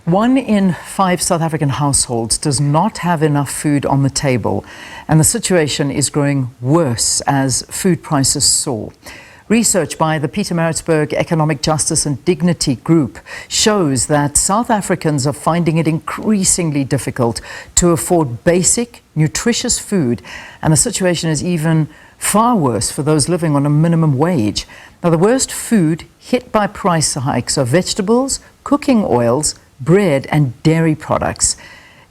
1 in 5 South African households does not have enough food on the table, and the situation is growing worse as food prices soar. Research by the Pietermaritzburg Economic Justice and Dignity Group shows that South Africans are finding it increasingly difficult to afford basic, nutritious food, and the situation is even far worse for those living on a minimum wage. Now, the worst food hit by price hikes are vegetables, cooking oils, bread and dairy products.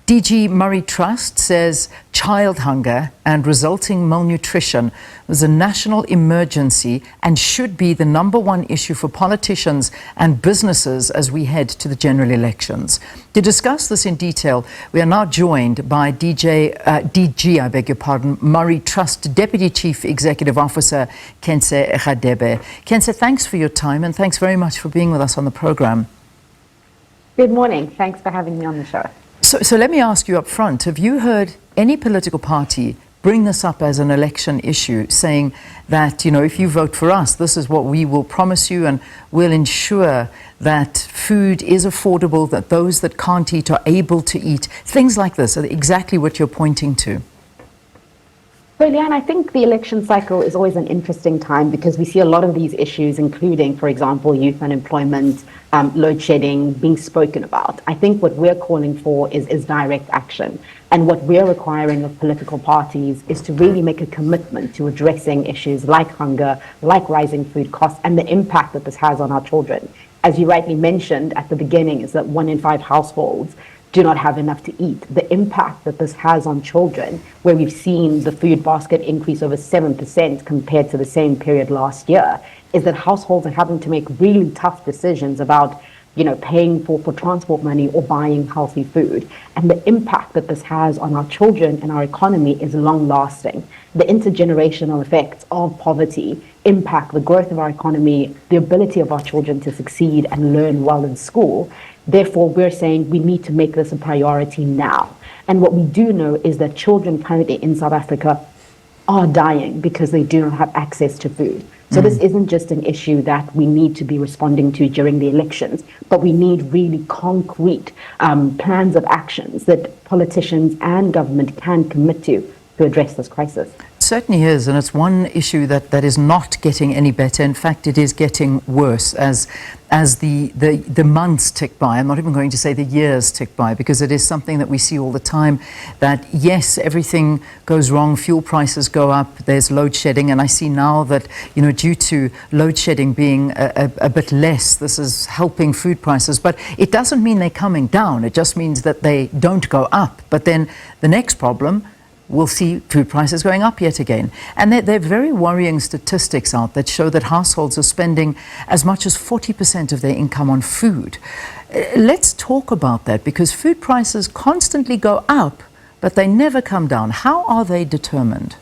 DG Murray Trust says child hunger and resulting malnutrition is a national emergency and should be the #1 issue for politicians and businesses as we head to the general elections. To discuss this in detail, we are now joined by DG Murray Trust Deputy Chief Executive Officer Kentse Radebe. Kentse, thanks for your time and thanks very much for being with us on the program. Good morning. Thanks for having me on the show. So let me ask you up front, have you heard any political party bring this up as an election issue, saying that, if you vote for us, this is what we will promise you and we'll ensure that food is affordable, that those that can't eat are able to eat, things like this, are exactly what you're pointing to? So, Leanne, I think the election cycle is always an interesting time because we see a lot of these issues, including, for example, youth unemployment, load shedding being spoken about. I think what we're calling for is direct action. And what we're requiring of political parties is to really make a commitment to addressing issues like hunger, like rising food costs, and the impact that this has on our children. As you rightly mentioned at the beginning, is that 1 in 5 households do not have enough to eat. The impact that this has on children, where we've seen the food basket increase over 7% compared to the same period last year, is that households are having to make really tough decisions about paying for transport money or buying healthy food. And the impact that this has on our children and our economy is long lasting. The intergenerational effects of poverty impact the growth of our economy, the ability of our children to succeed and learn well in school. Therefore, we're saying we need to make this a priority now. And what we do know is that children currently in South Africa are dying because they do not have access to food. So this isn't just an issue that we need to be responding to during the elections, but we need really concrete plans of actions that politicians and government can commit to address this crisis. Certainly is, and it's one issue that is not getting any better. In fact, it is getting worse as the months tick by. I'm not even going to say the years tick by, because it is something that we see all the time, that yes, everything goes wrong, fuel prices go up, there's load shedding, and I see now that, due to load shedding being a bit less, this is helping food prices, but it doesn't mean they're coming down, it just means that they don't go up. But then the next problem, we'll see food prices going up yet again. And there are very worrying statistics out that show that households are spending as much as 40% of their income on food. Let's talk about that, because food prices constantly go up, but they never come down. How are they determined?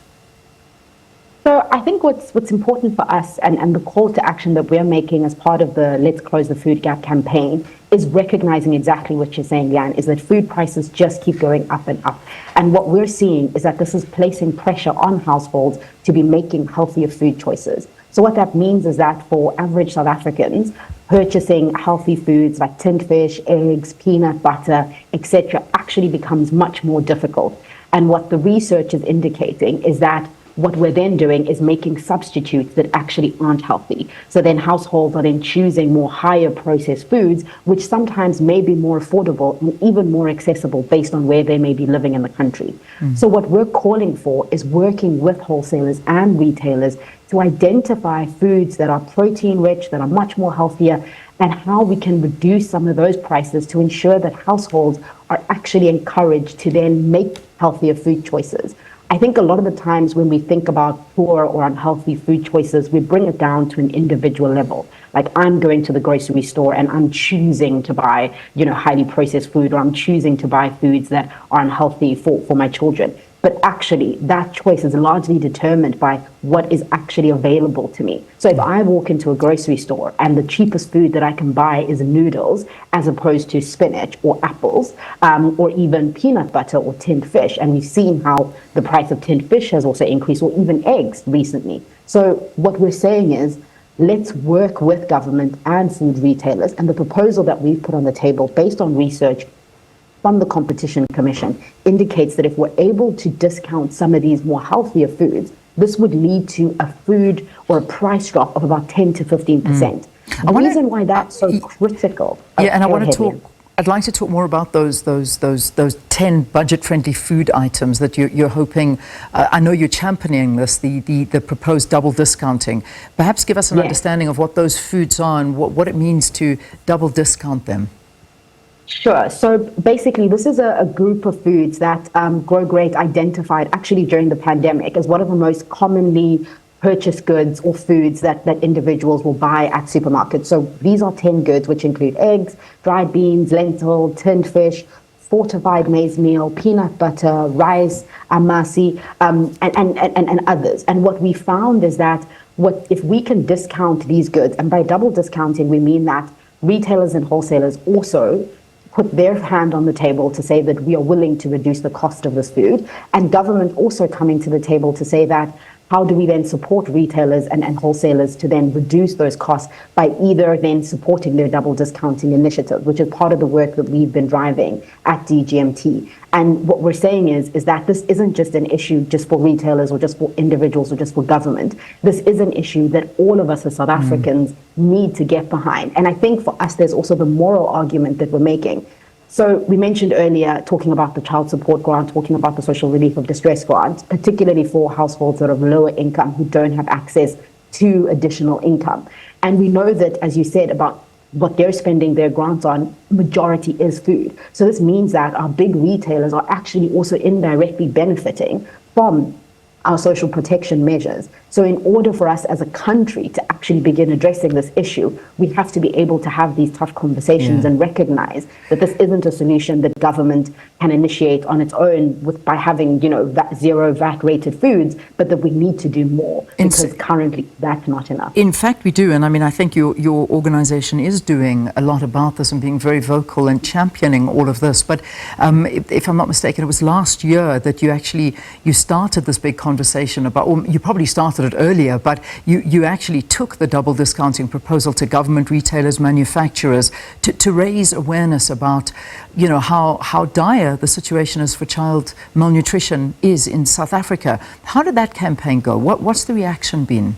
So I think what's important for us and the call to action that we're making as part of the Let's Close the Food Gap campaign is recognizing exactly what you're saying, Leanne, is that food prices just keep going up and up. And what we're seeing is that this is placing pressure on households to be making healthier food choices. So what that means is that for average South Africans, purchasing healthy foods like tinned fish, eggs, peanut butter, etc., actually becomes much more difficult. And what the research is indicating is that what we're then doing is making substitutes that actually aren't healthy. So then households are then choosing more higher processed foods, which sometimes may be more affordable and even more accessible based on where they may be living in the country. So what we're calling for is working with wholesalers and retailers to identify foods that are protein rich, that are much more healthier, and how we can reduce some of those prices to ensure that households are actually encouraged to then make healthier food choices. I think a lot of the times when we think about poor or unhealthy food choices, we bring it down to an individual level. Like, I'm going to the grocery store and I'm choosing to buy, highly processed food, or I'm choosing to buy foods that are unhealthy for my children. But actually, that choice is largely determined by what is actually available to me. So if I walk into a grocery store and the cheapest food that I can buy is noodles, as opposed to spinach or apples, or even peanut butter or tinned fish, and we've seen how the price of tinned fish has also increased, or even eggs recently. So what we're saying is, let's work with government and food retailers. And the proposal that we've put on the table, based on research from the Competition Commission, indicates that if we're able to discount some of these more healthier foods, this would lead to a food or a price drop of about 10 to 15%. The reason why that's so critical. Yeah, and I want to talk. I'd like to talk more about those 10 budget-friendly food items that you're hoping. I know you're championing this, the proposed double discounting. Perhaps give us an understanding of what those foods are and what it means to double discount them. Sure. So basically, this is a group of foods that Grow Great identified actually during the pandemic as one of the most commonly purchased goods or foods that individuals will buy at supermarkets. So these are 10 goods, which include eggs, dried beans, lentil, tinned fish, fortified maize meal, peanut butter, rice, amasi, and others. And what we found is that if we can discount these goods, and by double discounting, we mean that retailers and wholesalers also put their hand on the table to say that we are willing to reduce the cost of this food, and government also coming to the table to say that how do we then support retailers and wholesalers to then reduce those costs by either then supporting their double discounting initiative, which is part of the work that we've been driving at DGMT. And what we're saying is that this isn't just an issue just for retailers or just for individuals or just for government. This is an issue that all of us as South Africans need to get behind. And I think for us, there's also the moral argument that we're making. So we mentioned earlier, talking about the child support grant, talking about the social relief of distress grant, particularly for households that are of lower income who don't have access to additional income. And we know that, as you said, about what they're spending their grants on, majority is food. So this means that our big retailers are actually also indirectly benefiting from our social protection measures. So in order for us as a country to actually begin addressing this issue, we have to be able to have these tough conversations and recognize that this isn't a solution that government can initiate on its own by having, that zero VAT rated foods, but that we need to do more because currently that's not enough. In fact, we do. And I mean, I think your organization is doing a lot about this and being very vocal and championing all of this. But if I'm not mistaken, it was last year that you started this big conversation about, or you probably started it earlier, but you actually took the double discounting proposal to government, retailers, manufacturers to raise awareness about, how dire the situation is for child malnutrition is in South Africa. How did that campaign go? What's the reaction been?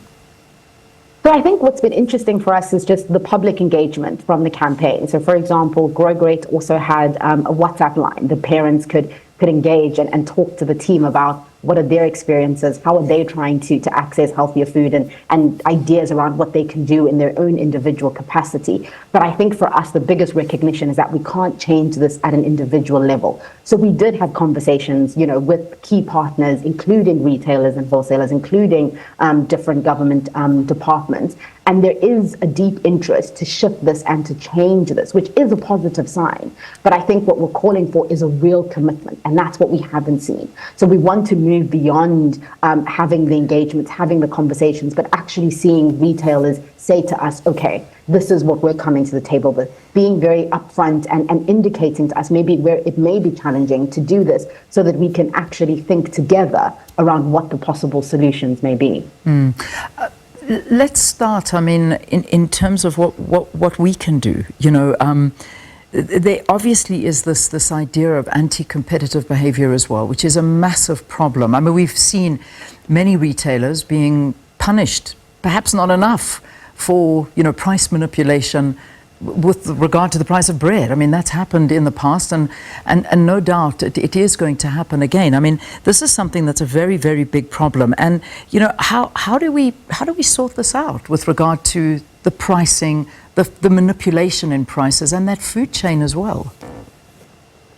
So I think what's been interesting for us is just the public engagement from the campaign. So for example, Grow Great also had a WhatsApp line that parents could engage and talk to the team about what are their experiences, how are they trying to access healthier food and ideas around what they can do in their own individual capacity. But I think for us, the biggest recognition is that we can't change this at an individual level. So we did have conversations, with key partners, including retailers and wholesalers, including different government departments. And there is a deep interest to shift this and to change this, which is a positive sign. But I think what we're calling for is a real commitment, and that's what we haven't seen. So we want to move beyond having the engagements, having the conversations, but actually seeing retailers say to us, okay, this is what we're coming to the table with, being very upfront and indicating to us maybe where it may be challenging to do this so that we can actually think together around what the possible solutions may be. Let's start, in terms of what we can do. There obviously is this idea of anti-competitive behavior as well, which is a massive problem. We've seen many retailers being punished, perhaps not enough, for price manipulation with regard to the price of bread. That's happened in the past, and no doubt it is going to happen again. This is something that's a very, very big problem. And how do we sort this out with regard to the pricing, the manipulation in prices, and that food chain as well?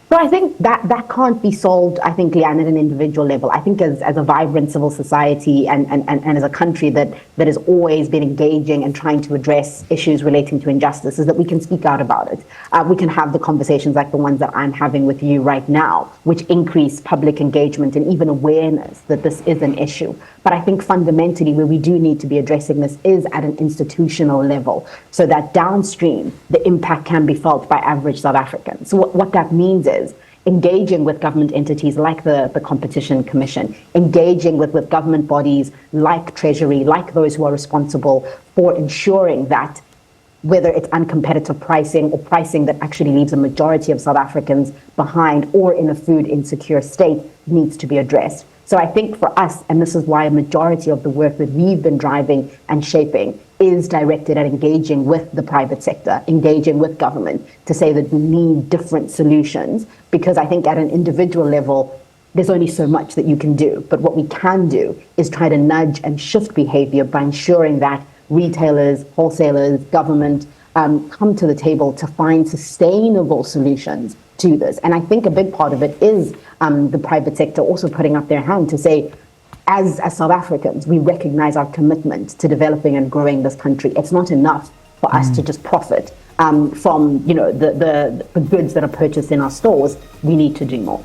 So I think that can't be solved, Leanne, at an individual level. I think as a vibrant civil society and as a country that has always been engaging and trying to address issues relating to injustice, is that we can speak out about it. We can have the conversations like the ones that I'm having with you right now, which increase public engagement and even awareness that this is an issue. But I think fundamentally where we do need to be addressing this is at an institutional level, so that downstream the impact can be felt by average South Africans. So what that means is engaging with government entities like the Competition Commission, engaging with government bodies like Treasury, like those who are responsible for ensuring that whether it's uncompetitive pricing or pricing that actually leaves a majority of South Africans behind or in a food insecure state, needs to be addressed. So I think for us, and this is why a majority of the work that we've been driving and shaping is directed at engaging with the private sector, engaging with government to say that we need different solutions, because I think at an individual level, there's only so much that you can do. But what we can do is try to nudge and shift behavior by ensuring that retailers, wholesalers, government come to the table to find sustainable solutions to this. And I think a big part of it is the private sector also putting up their hand to say, as South Africans, we recognize our commitment to developing and growing this country. It's not enough for us to just profit from the goods that are purchased in our stores. We need to do more.